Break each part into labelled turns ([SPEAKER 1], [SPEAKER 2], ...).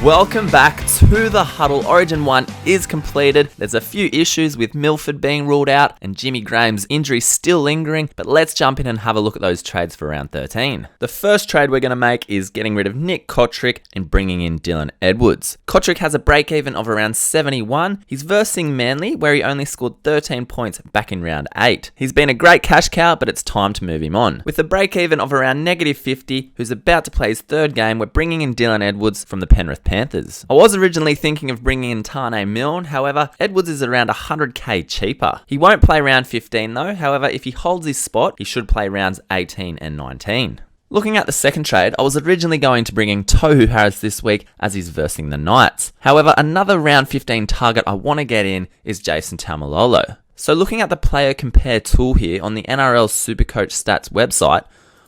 [SPEAKER 1] Welcome back to the Huddle. Origin 1 is completed. There's a few issues with Milford being ruled out and Jimmy Graham's injury still lingering, but let's jump in and have a look at those trades for round 13. The first trade we're going to make is getting rid of Nick Kotrick and bringing in Dylan Edwards. Kotrick has a break-even of around 71. He's versing Manly, where he only scored 13 points back in round 8. He's been a great cash cow, but it's time to move him on. With a break-even of around -50, who's about to play his third game, we're bringing in Dylan Edwards from the Penrith Panthers. I was originally thinking of bringing in Tane Milne, however, Edwards is around 100k cheaper. He won't play round 15 though, however, if he holds his spot, he should play rounds 18 and 19. Looking at the second trade, I was originally going to bring in Tohu Harris this week as he's versing the Knights. However, another round 15 target I want to get in is Jason Taumalolo. So looking at the player compare tool here on the NRL Supercoach stats website,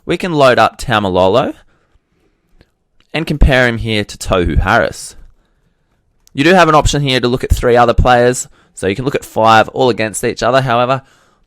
[SPEAKER 1] we can load up Taumalolo and compare him here to Tohu Harris. You do have an option here to look at 3 other players, so you can look at 5 all against each other. However,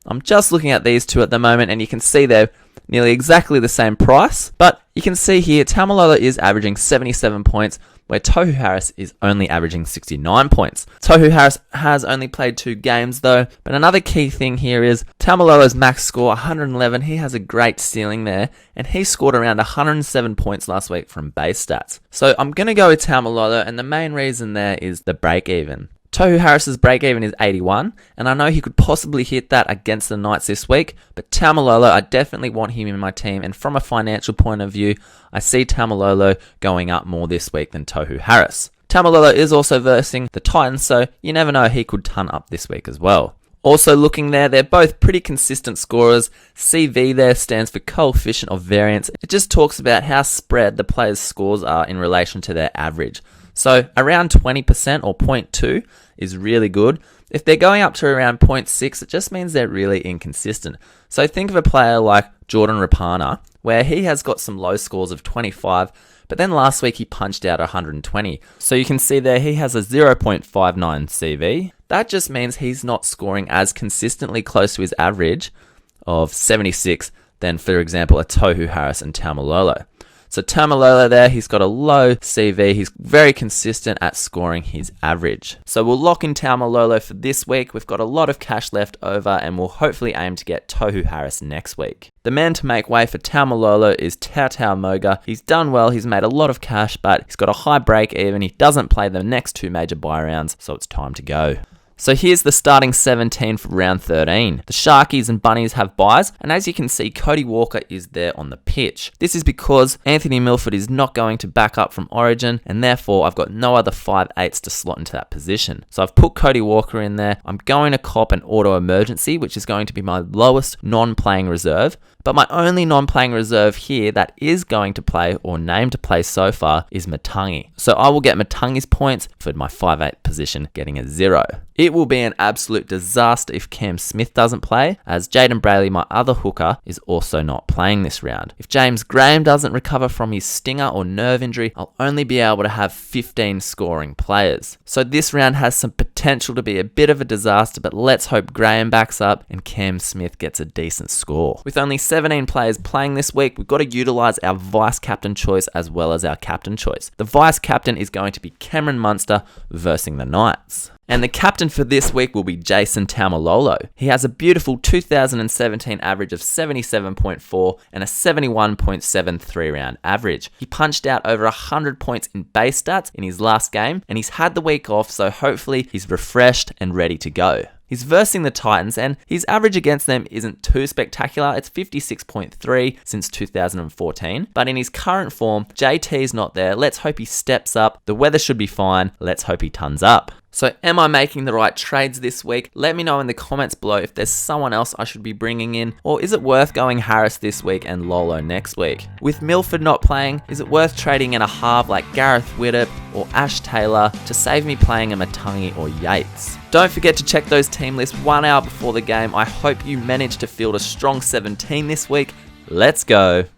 [SPEAKER 1] I'm just looking at these 2 at the moment, and you can see they're nearly exactly the same price, but you can see here Taumalolo is averaging 77 points, where Tohu Harris is only averaging 69 points. Tohu Harris has only played 2 games though, but another key thing here is Taumalolo's max score, 111. He has a great ceiling there, and he scored around 107 points last week from base stats. So I'm going to go with Taumalolo, and the main reason there is the break-even. Tohu Harris's break-even is 81, and I know he could possibly hit that against the Knights this week, but Taumalolo, I definitely want him in my team, and from a financial point of view, I see Taumalolo going up more this week than Tohu Harris. Taumalolo is also versing the Titans, so you never know, he could ton up this week as well. Also looking there, they're both pretty consistent scorers. CV there stands for coefficient of variance. It just talks about how spread the players' scores are in relation to their average. So around 20% or 0.2 is really good. If they're going up to around 0.6, it just means they're really inconsistent. So think of a player like Jordan Rapana, where he has got some low scores of 25, but then last week he punched out 120. So you can see there he has a 0.59 CV. That just means he's not scoring as consistently close to his average of 76 than, for example, a Tohu Harris and Taumalolo. So Taumalolo there, he's got a low CV. He's very consistent at scoring his average. So we'll lock in Taumalolo for this week. We've got a lot of cash left over, and we'll hopefully aim to get Tohu Harris next week. The man to make way for Taumalolo is Tautau Moga. He's done well. He's made a lot of cash, but he's got a high break even. He doesn't play the next 2 major buy rounds, so it's time to go. So here's the starting 17 for round 13. The Sharkies and Bunnies have buys, and as you can see, Cody Walker is there on the pitch. This is because Anthony Milford is not going to back up from Origin, and therefore I've got no other 5'8s to slot into that position. So I've put Cody Walker in there. I'm going to cop an auto emergency, which is going to be my lowest non-playing reserve. But my only non-playing reserve here that is going to play or named to play so far is Matangi. So I will get Matangi's points for my 5'8 position getting a 0. It will be an absolute disaster if Cam Smith doesn't play, as Jaden Brayley, my other hooker, is also not playing this round. If James Graham doesn't recover from his stinger or nerve injury, I'll only be able to have 15 scoring players. So this round has some potential to be a bit of a disaster, but let's hope Graham backs up and Cam Smith gets a decent score. With only 17 players playing this week, we've got to utilise our vice-captain choice as well as our captain choice. The vice-captain is going to be Cameron Munster versing the Knights. And the captain for this week will be Jason Taumalolo. He has a beautiful 2017 average of 77.4 and a 71.73 round average. He punched out over 100 points in base stats in his last game, and he's had the week off, so hopefully he's refreshed and ready to go. He's versing the Titans, and his average against them isn't too spectacular. It's 56.3 since 2014. But in his current form, JT's not there. Let's hope he steps up. The weather should be fine. Let's hope he tons up. So am I making the right trades this week? Let me know in the comments below if there's someone else I should be bringing in, or is it worth going Harris this week and Lolo next week? With Milford not playing, is it worth trading in a half like Gareth Widdop or Ash Taylor to save me playing a Matangi or Yates? Don't forget to check those team lists 1 hour before the game. I hope you managed to field a strong 17 this week. Let's go.